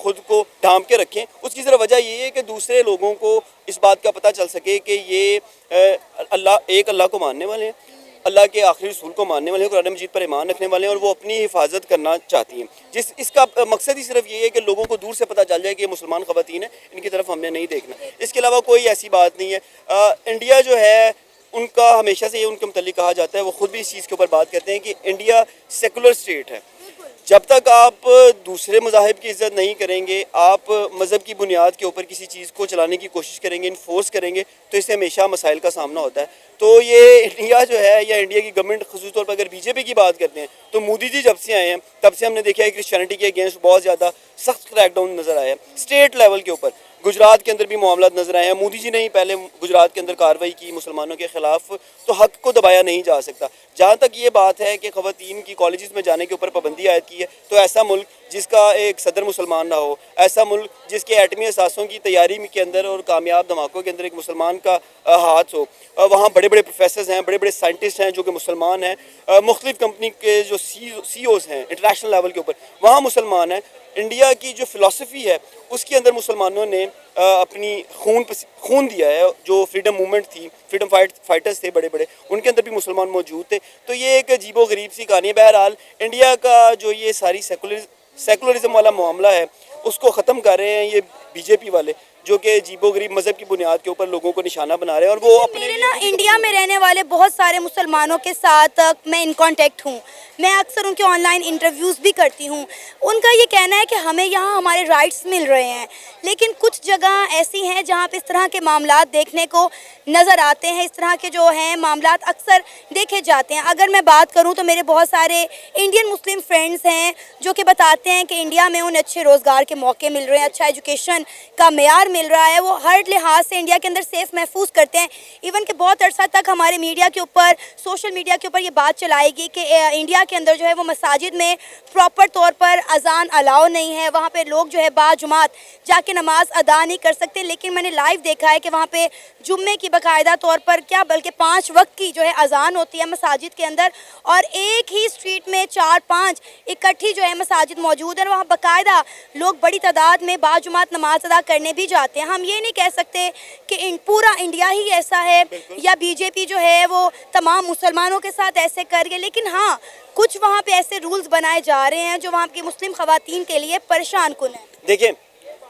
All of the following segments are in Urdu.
خود کو ڈھانپ کے رکھیں. اس کی ذرا وجہ یہ ہے کہ دوسرے لوگوں کو اس بات کا پتہ چل سکے کہ یہ اللہ کو ماننے والے ہیں, اللہ کے آخری رسول کو ماننے والے ہیں, قرآن مجید پر ایمان رکھنے والے ہیں, اور وہ اپنی حفاظت کرنا چاہتی ہیں. اس کا مقصد ہی صرف یہ ہے کہ لوگوں کو دور سے پتہ چل جائے کہ یہ مسلمان خواتین ہیں, ان کی طرف ہم نے نہیں دیکھنا. اس کے علاوہ کوئی ایسی بات نہیں ہے. انڈیا جو ہے ان کا ہمیشہ سے یہ ان کے متعلق کہا جاتا ہے, وہ خود بھی اس چیز کے اوپر بات کرتے ہیں کہ انڈیا سیکولر اسٹیٹ ہے. جب تک آپ دوسرے مذاہب کی عزت نہیں کریں گے, آپ مذہب کی بنیاد کے اوپر کسی چیز کو چلانے کی کوشش کریں گے, انفورس کریں گے, تو اس سے ہمیشہ مسائل کا سامنا ہوتا ہے. تو یہ انڈیا جو ہے یا انڈیا کی گورنمنٹ خصوصی طور پر اگر بی جے پی کی بات کرتے ہیں تو مودی جی جب سے آئے ہیں تب سے ہم نے دیکھا ہے کرسچینٹی کے اگینسٹ بہت زیادہ سخت کریک ڈاؤن نظر آیا ہے. اسٹیٹ لیول کے اوپر گجرات کے اندر بھی معاملات نظر آئے ہیں. مودی جی نے ہی پہلے گجرات کے اندر کارروائی کی مسلمانوں کے خلاف, تو حق کو دبایا نہیں جا سکتا. جہاں تک یہ بات ہے کہ خواتین کی کالجز میں جانے کے اوپر پابندی عائد کی ہے, تو ایسا ملک جس کا ایک صدر مسلمان نہ ہو, ایسا ملک جس کے ایٹمی اثاثوں کی تیاری کے اندر اور کامیاب دھماکوں کے اندر ایک مسلمان کا ہاتھ ہو, وہاں بڑے بڑے پروفیسرز ہیں, بڑے بڑے سائنٹسٹ ہیں جو کہ مسلمان ہیں, مختلف کمپنی کے جو سی اوز ہیں انٹرنیشنل لیول کے اوپر وہاں مسلمان ہیں. انڈیا کی جو فلسفی ہے اس کے اندر مسلمانوں نے اپنی خون دیا ہے. جو فریڈم موومنٹ تھی, فریڈم فائٹرز تھے بڑے بڑے, ان کے اندر بھی مسلمان موجود تھے. تو یہ ایک عجیب و غریب سی کہانی ہے. بہرحال انڈیا کا جو یہ ساری سیکولرزم والا معاملہ ہے اس کو ختم کر رہے ہیں یہ بی جے پی والے, جو کہ عجیب و غریب مذہب کی بنیاد کے اوپر لوگوں کو نشانہ بنا رہے ہیں. اور وہ اپنے میرے نا انڈیا میں رہنے والے بہت سارے مسلمانوں کے ساتھ میں ان کانٹیکٹ ہوں, میں اکثر ان کے آن لائن انٹرویوز بھی کرتی ہوں. ان کا یہ کہنا ہے کہ ہمیں یہاں ہمارے رائٹس مل رہے ہیں, لیکن کچھ جگہ ایسی ہیں جہاں پہ اس طرح کے معاملات دیکھنے کو نظر آتے ہیں, اس طرح کے جو ہیں معاملات اکثر دیکھے جاتے ہیں. اگر میں بات کروں تو میرے بہت سارے انڈین مسلم فرینڈز ہیں جو کہ بتاتے ہیں کہ انڈیا میں انہیں اچھے روزگار کے موقع مل رہے ہیں, اچھا ایجوکیشن کا معیار مل رہا ہے, وہ ہر لحاظ سے انڈیا کے اندر سیف محفوظ کرتے ہیں. ایون کہ بہت عرصہ تک ہمارے میڈیا کے اوپر, سوشل میڈیا کے اوپر یہ بات چلائے گی کہ انڈیا کے اندر جو ہے وہ مساجد میں پراپر طور پر اذان الاؤ نہیں ہے, وہاں پہ لوگ جو ہے باجماعت جا کے نماز ادا نہیں کر سکتے. لیکن میں نے لائیو دیکھا ہے کہ وہاں پہ جمعے کی باقاعدہ طور پر کیا بلکہ 5 وقت کی جو ہے اذان ہوتی ہے مساجد کے اندر, اور ایک ہی اسٹریٹ میں 4-5 اکٹھی جو ہے مساجد موجود ہیں, وہاں باقاعدہ لوگ بڑی تعداد میں باجماعت نماز ادا کرنے بھی جاتے ہیں. ہم یہ نہیں کہہ سکتے کہ پورا انڈیا ہی ایسا ہے یا بی جے پی جو ہے وہ تمام مسلمانوں کے ساتھ ایسے کر گئے, لیکن ہاں کچھ وہاں پہ ایسے رولز بنائے جا رہے ہیں جو وہاں کی مسلم خواتین کے لیے پریشان کن ہیں. دیکھیں,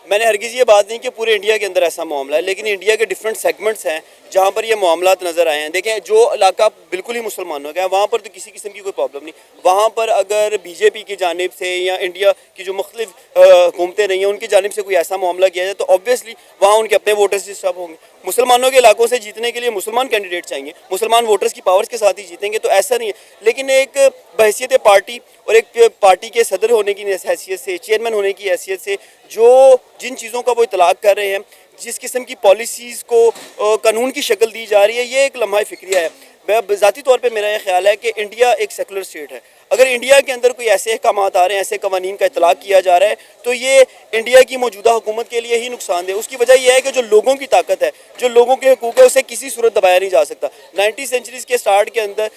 میں نے ہرگز یہ بات نہیں کہ پورے انڈیا کے اندر ایسا معاملہ ہے, لیکن انڈیا کے ڈفرینٹ سیگمنٹس ہیں جہاں پر یہ معاملات نظر آئے ہیں. دیکھیں, جو علاقہ بالکل ہی مسلمانوں کا ہے وہاں پر تو کسی قسم کی کوئی پرابلم نہیں. وہاں پر اگر بی جے پی کی جانب سے یا انڈیا کی جو مختلف حکومتیں رہی ہیں ان کی جانب سے کوئی ایسا معاملہ کیا جائے تو آبویسلی وہاں ان کے اپنے ووٹرز ڈسٹرب ہوں گے. مسلمانوں کے علاقوں سے جیتنے کے لیے مسلمان کینڈیڈیٹ چاہیے, مسلمان ووٹرز کی پاورز کے ساتھ ہی جیتیں گے, تو ایسا نہیں ہے. لیکن ایک بحیثیت پارٹی اور ایک پارٹی کے صدر ہونے کی حیثیت سے, چیئرمین ہونے کی حیثیت سے, جو جن چیزوں کا وہ اطلاق کر رہے ہیں, جس قسم کی پالیسیز کو قانون کی شکل دی جا رہی ہے, یہ ایک لمحہ فکریہ ہے. ذاتی طور پہ میرا یہ خیال ہے کہ انڈیا ایک سیکولر اسٹیٹ ہے. اگر انڈیا کے اندر کوئی ایسے احکامات آ رہے ہیں, ایسے قوانین کا اطلاق کیا جا رہا ہے, تو یہ انڈیا کی موجودہ حکومت کے لیے ہی نقصان دہ. اس کی وجہ یہ ہے کہ جو لوگوں کی طاقت ہے, جو لوگوں کے حقوق ہے, اسے کسی صورت دبایا نہیں جا سکتا. 90 سینچریز کے سٹارٹ کے اندر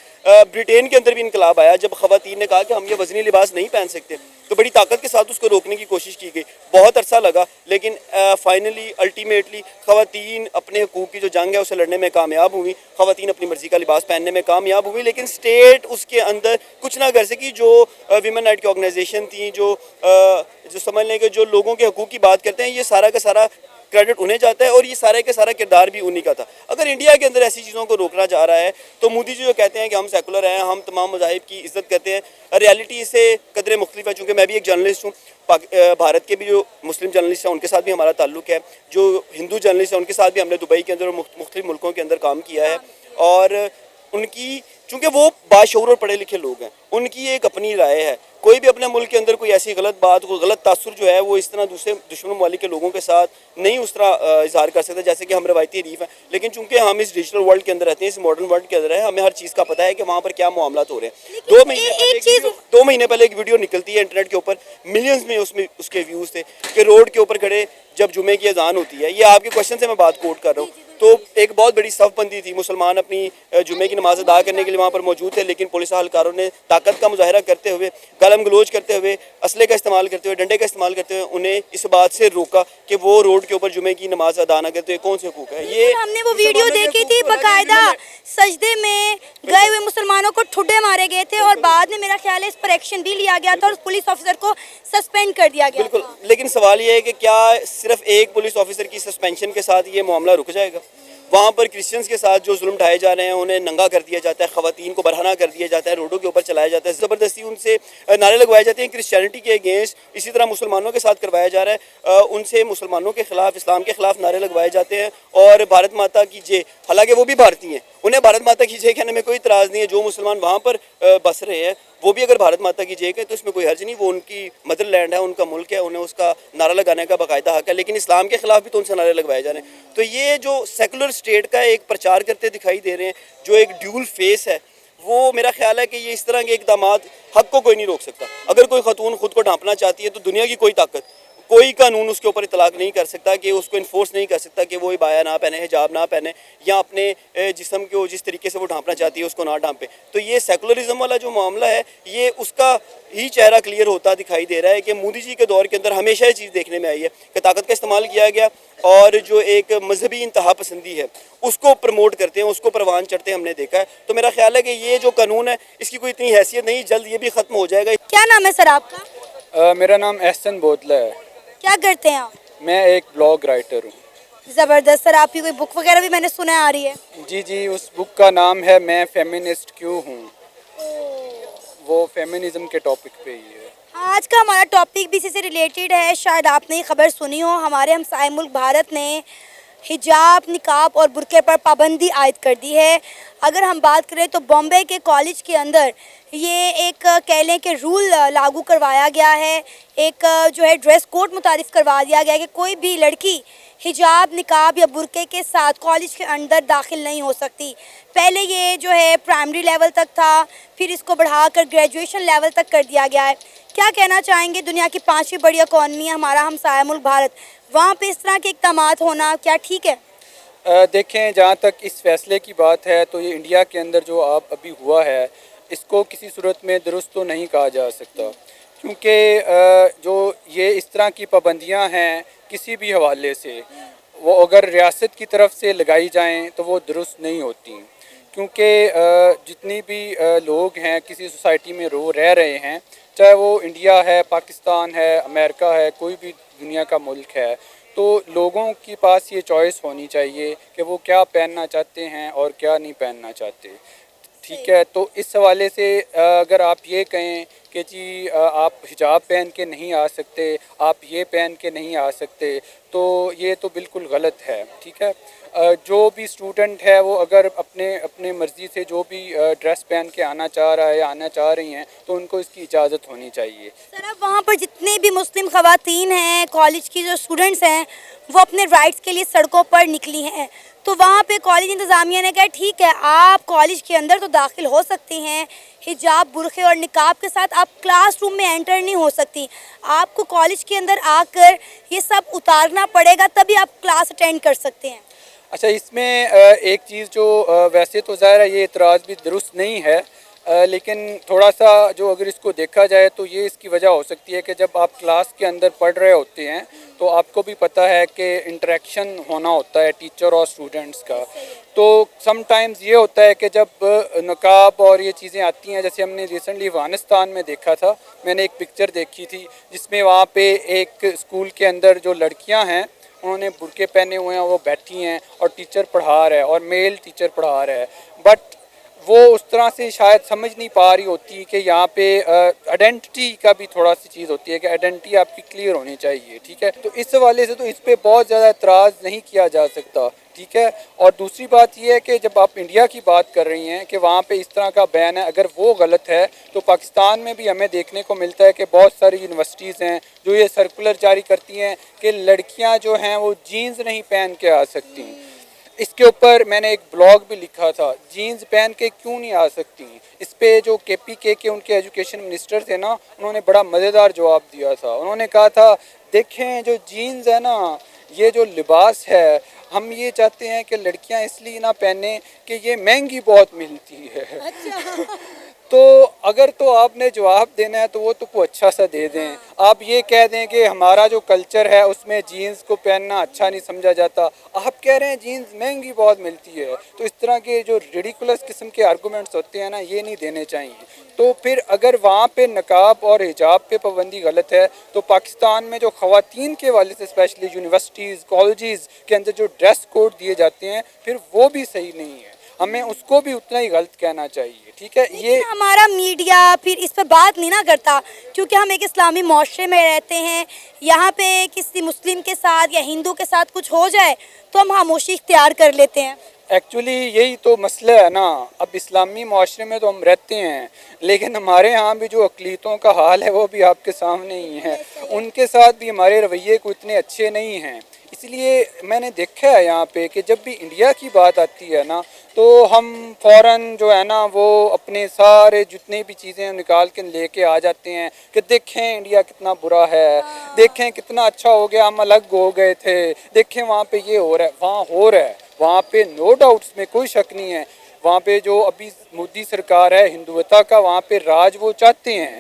برٹین کے اندر بھی انقلاب آیا جب خواتین نے کہا کہ ہم یہ وزنی لباس نہیں پہن سکتے, تو بڑی طاقت کے ساتھ اس کو روکنے کی کوشش کی گئی. بہت عرصہ لگا, لیکن فائنلی الٹیمیٹلی خواتین اپنے حقوق کی جو جنگ ہے اسے لڑنے میں کامیاب ہوئی. خواتین اپنی مرضی کا لباس پہننے میں کامیاب ہوئی, لیکن اسٹیٹ اس کے اندر کچھ نہ کر سکی. جو ویمن رائٹ کی آرگنائزیشن تھیں, جو سمجھ لیں کہ جو لوگوں کے حقوق کی بات کرتے ہیں, یہ سارا کا سارا کریڈٹ انہیں جاتا ہے اور یہ سارے کا سارا کردار بھی انہی کا تھا. اگر انڈیا کے اندر ایسی چیزوں کو روکنا جا رہا ہے تو مودی جی جو کہتے ہیں کہ ہم سیکولر ہیں, ہم تمام مذاہب کی عزت کرتے ہیں, ریالٹی سے قدرے مختلف ہے. چونکہ میں بھی ایک جرنلسٹ ہوں, بھارت کے بھی جو مسلم جرنلسٹ ہیں ان کے ساتھ بھی ہمارا تعلق ہے, جو ہندو جرنلسٹ ہیں ان کے ساتھ بھی ہم نے دبئی کے اندر اور مختلف ملکوں کے اندر کام کیا ہے. اور ان کی, چونکہ وہ باشعور اور پڑھے لکھے لوگ ہیں, ان کی ایک اپنی رائے ہے. کوئی بھی اپنے ملک کے اندر کوئی ایسی غلط بات, کوئی غلط تاثر جو ہے وہ اس طرح دوسرے دشمن ممالک کے لوگوں کے ساتھ نہیں اس طرح اظہار کر سکتا جیسے کہ ہم روایتی حریف ہیں. لیکن چونکہ ہم اس ڈیجیٹل ورلڈ کے اندر رہتے ہیں, اس ماڈرن ورلڈ کے اندر ہیں, ہمیں ہر چیز کا پتہ ہے کہ وہاں پر کیا معاملات ہو رہے ہیں. 2 مہینے پہلے ایک ویڈیو نکلتی ہے انٹرنیٹ کے اوپر, ملینز میں اس کے ویوز تھے کہ روڈ کے اوپر کھڑے جب جمعے کی اذان ہوتی ہے, یہ آپ کے کوشچن سے میں بات کوٹ کر رہا ہوں, تو ایک بہت بڑی صف بندی تھی, مسلمان اپنی جمعے کی نماز ادا کرنے کے لیے وہاں پر موجود تھے, لیکن پولیس اہلکاروں نے طاقت کا مظاہرہ کرتے ہوئے, گالم گلوچ کرتے ہوئے, اسلحے کا استعمال کرتے ہوئے, ڈنڈے کا استعمال کرتے ہوئے انہیں اس بات سے روکا کہ وہ روڈ کے اوپر جمعے کی نماز ادا نہ کرتے. کون سے حقوق ہے یہ؟ ہم نے وہ ویڈیو دیکھی تھی, باقاعدہ سجدے میں گئے ہوئے مسلمانوں کو ٹھڈے مارے گئے تھے, اور بعد میں میرا خیال ہے اس پر ایکشن بھی لیا گیا تھا اور پولیس آفیسر کو سسپینڈ کر دیا گیا. بالکل, لیکن سوال یہ ہے کہ کیا صرف ایک پولیس آفیسر کی سسپینشن کے ساتھ یہ معاملہ رک جائے گا؟ وہاں پر کرسچنز کے ساتھ جو ظلم ڈھائے جا رہے ہیں, انہیں ننگا کر دیا جاتا ہے, خواتین کو برہنہ کر دیا جاتا ہے, روڈوں کے اوپر چلایا جاتا ہے, زبردستی ان سے نعرے لگوائے جاتے ہیں کرسچینٹی کے اگینسٹ, اسی طرح مسلمانوں کے ساتھ کروایا جا رہا ہے, ان سے مسلمانوں کے خلاف, اسلام کے خلاف نعرے لگوائے جاتے ہیں, اور بھارت ماتا کی جے, حالانکہ وہ بھی بھارتی ہیں, انہیں بھارت ماتا کی جے کہنے میں کوئی اعتراض نہیں ہے. جو مسلمان وہاں پر بس رہے ہیں وہ بھی اگر بھارت ماتا کی جے کہیں تو اس میں کوئی حرج نہیں, وہ ان کی مدر لینڈ ہے, ان کا ملک ہے, انہیں اس کا نعرہ لگانے کا باقاعدہ حق ہے, لیکن اسلام کے خلاف بھی تو ان سے نعرے لگوائے جا رہے ہیں. تو یہ جو سیکولر اسٹیٹ کا ایک پرچار کرتے دکھائی دے رہے ہیں, جو ایک ڈیول فیس ہے, وہ میرا خیال ہے کہ یہ اس طرح کے اقدامات حق کو کوئی نہیں روک سکتا. اگر کوئی خاتون خود کو ڈھانپنا چاہتی ہے تو دنیا کی کوئی طاقت, کوئی قانون اس کے اوپر اطلاق نہیں کر سکتا, کہ اس کو انفورس نہیں کر سکتا کہ وہ عبایا نہ پہنے, حجاب نہ پہنے, یا اپنے جسم کو جس طریقے سے وہ ڈھانپنا چاہتی ہے اس کو نہ ڈھانپے. تو یہ سیکولرزم والا جو معاملہ ہے, یہ اس کا ہی چہرہ کلیئر ہوتا دکھائی دے رہا ہے کہ مودی جی کے دور کے اندر ہمیشہ یہ چیز دیکھنے میں آئی ہے کہ طاقت کا استعمال کیا گیا, اور جو ایک مذہبی انتہا پسندی ہے اس کو پروموٹ کرتے ہیں, اس کو پروان چڑھتے ہیں, ہم نے دیکھا ہے. تو میرا خیال ہے کہ یہ جو قانون ہے اس کی کوئی اتنی حیثیت نہیں, جلد یہ بھی ختم ہو جائے گا. کیا نام ہے سر آپ کا؟ میرا نام احسن بودلہ ہے. کیا کرتے ہیں آپ؟ میں ایک بلاگ رائٹر ہوں. زبردست سر, آپ کی کوئی بک وغیرہ بھی میں نے سنا آ رہی ہے؟ جی, اس بک کا نام ہے میں فیمنسٹ کیوں ہوں. وہ فیمنزم کے ٹاپک پہ ہی ہے. آج کا ہمارا ٹاپک بھی اسی سے ریلیٹڈ ہے. شاید آپ نے یہ خبر سنی ہو, ہمارے ہمسائے ملک بھارت نے حجاب, نقاب اور برقعے پر پابندی عائد کر دی ہے. اگر ہم بات کریں تو بامبے کے کالج کے اندر یہ ایک کہہ لیں کہ رول لاگو کروایا گیا ہے, ایک جو ہے ڈریس کوڈ متعارف کروا دیا گیا ہے کہ کوئی بھی لڑکی حجاب, نقاب یا برقعے کے ساتھ کالج کے اندر داخل نہیں ہو سکتی. پہلے یہ جو ہے پرائمری لیول تک تھا, پھر اس کو بڑھا کر گریجویشن لیول تک کر دیا گیا ہے. کیا کہنا چاہیں گے, دنیا کی 5ویں بڑی اکانومی ہے ہمارا ہمسایہ ملک بھارت, وہاں پہ اس طرح کے اقدامات ہونا کیا ٹھیک ہے؟ دیکھیں, جہاں تک اس فیصلے کی بات ہے تو یہ انڈیا کے اندر جو ابھی ہوا ہے اس کو کسی صورت میں درست تو نہیں کہا جا سکتا, کیونکہ جو یہ اس طرح کی پابندیاں ہیں کسی بھی حوالے سے, وہ اگر ریاست کی طرف سے لگائی جائیں تو وہ درست نہیں ہوتی. کیونکہ جتنی بھی لوگ ہیں کسی سوسائٹی میں رہ رہے ہیں, چاہے وہ انڈیا ہے, پاکستان ہے, امریکہ ہے, کوئی بھی دنیا کا ملک ہے, تو لوگوں کے پاس یہ چوائس ہونی چاہیے کہ وہ کیا پہننا چاہتے ہیں اور کیا نہیں پہننا چاہتے. ٹھیک ہے, تو اس حوالے سے اگر آپ یہ کہیں کہ جی آپ حجاب پہن کے نہیں آ سکتے, آپ یہ پہن کے نہیں آ سکتے, تو یہ تو بالکل غلط ہے. ٹھیک ہے, جو بھی اسٹوڈنٹ ہے وہ اگر اپنے مرضی سے جو بھی ڈریس پہن کے آنا چاہ رہا ہے یا آنا چاہ رہی ہیں تو ان کو اس کی اجازت ہونی چاہیے. سر, اب وہاں پر جتنے بھی مسلم خواتین ہیں, کالج کی جو اسٹوڈنٹس ہیں, وہ اپنے رائٹس کے لیے سڑکوں پر نکلی ہیں. تو وہاں پہ کالج انتظامیہ نے کہا ٹھیک ہے, آپ کالج کے اندر تو داخل ہو سکتی ہیں حجاب, برقعے اور نقاب کے ساتھ, آپ کلاس روم میں انٹر نہیں ہو سکتی. آپ کو کالج کے اندر آ کر یہ سب اتارنا پڑے گا, تبھی آپ کلاس اٹینڈ کر سکتے ہیں. اچھا, اس میں ایک چیز جو ویسے تو ظاہر ہے یہ اعتراض بھی درست نہیں ہے, لیکن تھوڑا سا جو اگر اس کو دیکھا جائے تو یہ اس کی وجہ ہو سکتی ہے کہ جب آپ کلاس کے اندر پڑھ رہے ہوتے ہیں تو آپ کو بھی پتہ ہے کہ انٹریکشن ہونا ہوتا ہے ٹیچر اور اسٹوڈنٹس کا. تو سم ٹائمز یہ ہوتا ہے کہ جب نقاب اور یہ چیزیں آتی ہیں, جیسے ہم نے ریسنٹلی افغانستان میں دیکھا تھا, میں نے ایک پکچر دیکھی تھی جس میں وہاں پہ ایک اسکول کے اندر جو لڑکیاں ہیں انہوں نے برقعے پہنے ہوئے ہیں, وہ بیٹھی ہیں اور ٹیچر پڑھا رہا ہے اور میل ٹیچر پڑھا رہا ہے, بٹ وہ اس طرح سے شاید سمجھ نہیں پا رہی ہوتی کہ یہاں پہ آئیڈینٹی کا بھی تھوڑا سی چیز ہوتی ہے کہ آئیڈینٹی آپ کی کلیئر ہونی چاہیے. ٹھیک ہے, تو اس حوالے سے تو اس پہ بہت زیادہ اعتراض نہیں کیا جا سکتا. ٹھیک ہے, اور دوسری بات یہ ہے کہ جب آپ انڈیا کی بات کر رہی ہیں کہ وہاں پہ اس طرح کا بین ہے, اگر وہ غلط ہے تو پاکستان میں بھی ہمیں دیکھنے کو ملتا ہے کہ بہت ساری یونیورسٹیز ہیں جو یہ سرکولر جاری کرتی ہیں کہ لڑکیاں جو ہیں وہ جینز نہیں پہن کے آ سکتی. اس کے اوپر میں نے ایک بلاگ بھی لکھا تھا, جینز پہن کے کیوں نہیں آ سکتی. اس پہ جو KPK کے ان کے ایجوکیشن منسٹر تھے نا, انہوں نے بڑا مزیدار جواب دیا تھا. انہوں نے کہا تھا دیکھیں جو جینز ہے نا یہ جو لباس ہے ہم یہ چاہتے ہیں کہ لڑکیاں اس لیے نہ پہنیں کہ یہ مہنگی بہت ملتی ہے. تو اگر تو آپ نے جواب دینا ہے تو وہ تو کوئی اچھا سا دے دیں. آپ یہ کہہ دیں کہ ہمارا جو کلچر ہے اس میں جینز کو پہننا اچھا نہیں سمجھا جاتا. آپ کہہ رہے ہیں جینز مہنگی بہت ملتی ہے. تو اس طرح کے جو ریڈیکولس قسم کے آرگومنٹس ہوتے ہیں نا یہ نہیں دینے چاہیے. تو پھر اگر وہاں پہ نقاب اور حجاب پہ پابندی غلط ہے تو پاکستان میں جو خواتین کے حوالے سے اسپیشلی یونیورسٹیز کالجز کے اندر جو ڈریس کوڈ دیے جاتے ہیں پھر وہ بھی صحیح نہیں ہے. ہمیں اس کو بھی اتنا ہی غلط کہنا چاہیے. ٹھیک ہے. یہ لیکن ہمارا میڈیا پھر اس پہ بات نہیں نہ کرتا کیونکہ ہم ایک اسلامی معاشرے میں رہتے ہیں. یہاں پہ کسی مسلم کے ساتھ یا ہندو کے ساتھ کچھ ہو جائے تو ہم خاموشی اختیار کر لیتے ہیں. ایکچولی یہی تو مسئلہ ہے نا. اب اسلامی معاشرے میں تو ہم رہتے ہیں لیکن ہمارے ہاں بھی جو اقلیتوں کا حال ہے وہ بھی آپ کے سامنے ہی ہے. ان کے ساتھ بھی ہمارے رویے کو اتنے اچھے نہیں ہیں. اس لیے میں نے دیکھا ہے یہاں پہ کہ جب بھی انڈیا کی بات آتی ہے نا تو ہم فوراً جو ہے نا وہ اپنے سارے جتنے بھی چیزیں نکال کے لے کے آ جاتے ہیں کہ دیکھیں انڈیا کتنا برا ہے, دیکھیں کتنا اچھا ہو گیا, ہم الگ ہو گئے تھے, دیکھیں وہاں پہ یہ ہو رہا ہے. وہاں ہو رہا ہے, وہاں پہ نو ڈاؤٹ اس میں کوئی شک نہیں ہے. وہاں پہ جو ابھی مودی سرکار ہے ہندوتا کا وہاں پہ راج وہ چاہتے ہیں.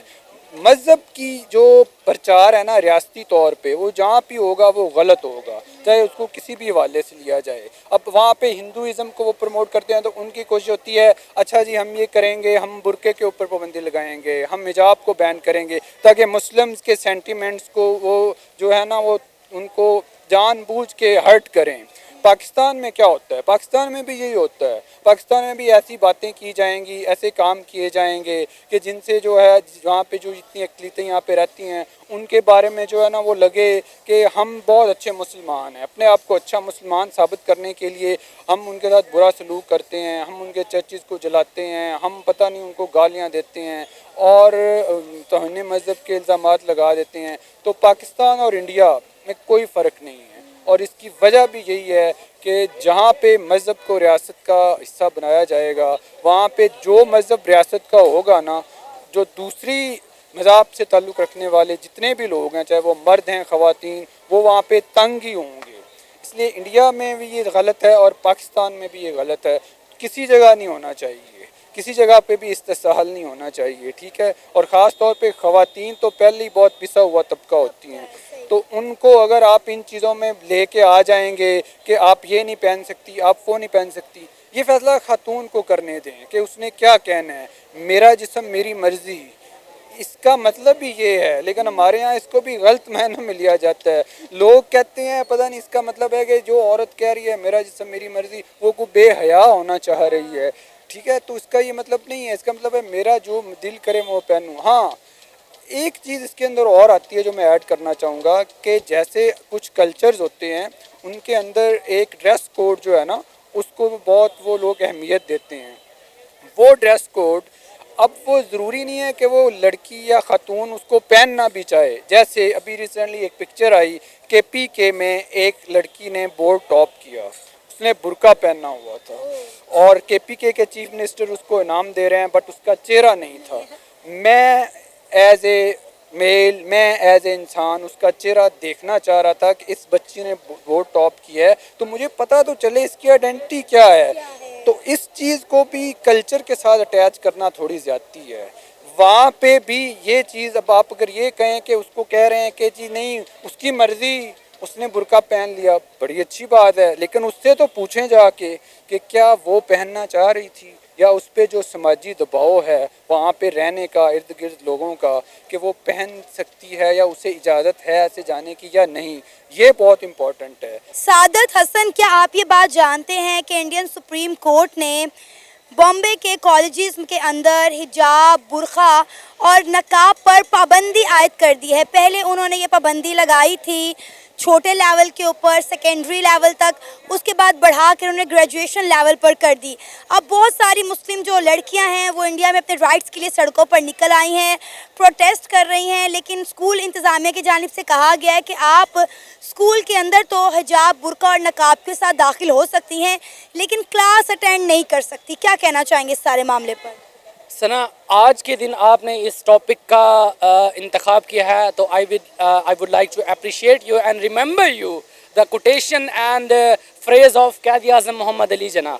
مذہب کی جو پرچار ہے نا ریاستی طور پہ وہ جہاں بھی ہوگا وہ غلط ہوگا چاہے اس کو کسی بھی حوالے سے لیا جائے. اب وہاں پہ ہندوازم کو وہ پروموٹ کرتے ہیں تو ان کی کوشش ہوتی ہے اچھا جی ہم یہ کریں گے, ہم برقعے کے اوپر پابندی لگائیں گے, ہم حجاب کو بین کریں گے تاکہ مسلمز کے سینٹیمنٹس کو وہ جو ہے نا وہ ان کو جان بوجھ کے ہرٹ کریں. پاکستان میں کیا ہوتا ہے, پاکستان میں بھی یہی ہوتا ہے. پاکستان میں بھی ایسی باتیں کی جائیں گی, ایسے کام کیے جائیں گے کہ جن سے جو ہے وہاں پہ جو جتنی اقلیتیں یہاں پہ رہتی ہیں ان کے بارے میں جو ہے نا وہ لگے کہ ہم بہت اچھے مسلمان ہیں. اپنے آپ کو اچھا مسلمان ثابت کرنے کے لیے ہم ان کے ساتھ برا سلوک کرتے ہیں, ہم ان کے چرچز کو جلاتے ہیں, ہم پتہ نہیں ان کو گالیاں دیتے ہیں اور توہین مذہب کے الزامات لگا دیتے ہیں. تو پاکستان اور انڈیا میں کوئی فرق نہیں ہے اور اس کی وجہ بھی یہی ہے کہ جہاں پہ مذہب کو ریاست کا حصہ بنایا جائے گا وہاں پہ جو مذہب ریاست کا ہوگا نا, جو دوسری مذہب سے تعلق رکھنے والے جتنے بھی لوگ ہیں چاہے وہ مرد ہیں خواتین وہ وہاں پہ تنگ ہی ہوں گے. اس لیے انڈیا میں بھی یہ غلط ہے اور پاکستان میں بھی یہ غلط ہے. کسی جگہ نہیں ہونا چاہیے, کسی جگہ پہ بھی استحصال نہیں ہونا چاہیے. ٹھیک ہے. اور خاص طور پہ خواتین تو پہلے ہی بہت پسا ہوا طبقہ ہوتی ہیں تو ان کو اگر آپ ان چیزوں میں لے کے آ جائیں گے کہ آپ یہ نہیں پہن سکتی, آپ وہ نہیں پہن سکتی, یہ فیصلہ خاتون کو کرنے دیں کہ اس نے کیا کہنا ہے. میرا جسم میری مرضی, اس کا مطلب ہی یہ ہے. لیکن ہمارے ہاں اس کو بھی غلط معنی میں لیا جاتا ہے. لوگ کہتے ہیں پتہ نہیں اس کا مطلب ہے کہ جو عورت کہہ رہی ہے میرا جسم میری مرضی وہ کو بے حیا ہونا چاہ رہی ہے. ٹھیک ہے. تو اس کا یہ مطلب نہیں ہے. اس کا مطلب ہے میرا جو دل کرے وہ پہنوں. ہاں ایک چیز اس کے اندر اور آتی ہے جو میں ایڈ کرنا چاہوں گا کہ جیسے کچھ کلچرز ہوتے ہیں ان کے اندر ایک ڈریس کوڈ جو ہے نا اس کو بہت وہ لوگ اہمیت دیتے ہیں. وہ ڈریس کوڈ اب وہ ضروری نہیں ہے کہ وہ لڑکی یا خاتون اس کو پہننا بھی چاہے. جیسے ابھی ریسنٹلی ایک پکچر آئی کہ پی کے میں ایک لڑکی نے بورڈ ٹاپ کیا, اس نے برقع پہنا ہوا تھا اور کے پی کے چیف منسٹر اس کو انعام دے رہے ہیں بٹ اس کا چہرہ نہیں تھا. میں ایز اے میل, میں ایز اے انسان اس کا چہرہ دیکھنا چاہ رہا تھا کہ اس بچی نے بورڈ ٹاپ کیا ہے تو مجھے پتہ تو چلے اس کی آئیڈینٹی کیا ہے. تو اس چیز کو بھی کلچر کے ساتھ اٹیچ کرنا تھوڑی زیادتی ہے. وہاں پہ بھی یہ چیز اب آپ اگر یہ کہیں کہ اس کو کہہ رہے ہیں کہ جی نہیں اس کی مرضی, اس نے برقع پہن لیا, بڑی اچھی بات ہے لیکن اس سے تو پوچھیں جا کے کہ کیا وہ پہننا چاہ رہی تھی یا اس پہ جو سماجی دباؤ ہے وہاں پہ رہنے کا ارد گرد لوگوں کا کہ وہ پہن سکتی ہے یا اسے اجازت ہے ایسے جانے کی یا نہیں, یہ بہت امپورٹنٹ ہے. سعادت حسن, کیا آپ یہ بات جانتے ہیں کہ انڈین سپریم کورٹ نے بامبے کے کالجز کے اندر حجاب, برقع اور نقاب پر پابندی عائد کر دی ہے. پہلے انہوں نے یہ پابندی لگائی تھی چھوٹے لیول کے اوپر, سیکنڈری لیول تک, اس کے بعد بڑھا کے انہوں نے گریجویشن لیول پر کر دی. اب بہت ساری مسلم جو لڑکیاں ہیں وہ انڈیا میں اپنے رائٹس کے لیے سڑکوں پر نکل آئی ہیں, پروٹیسٹ کر رہی ہیں, لیکن اسکول انتظامیہ کی جانب سے کہا گیا ہے کہ آپ اسکول کے اندر تو حجاب, برقع اور نقاب کے ساتھ داخل ہو سکتی ہیں لیکن کلاس اٹینڈ نہیں کر سکتی. کیا کہنا چاہیں گے اس سارے معاملے پر؟ سنا, آج کے دن آپ نے اس ٹاپک کا انتخاب کیا ہے تو I would like to appreciate you and remember you the quotation and phrase of Qaid Azam Muhammad Ali Jinnah.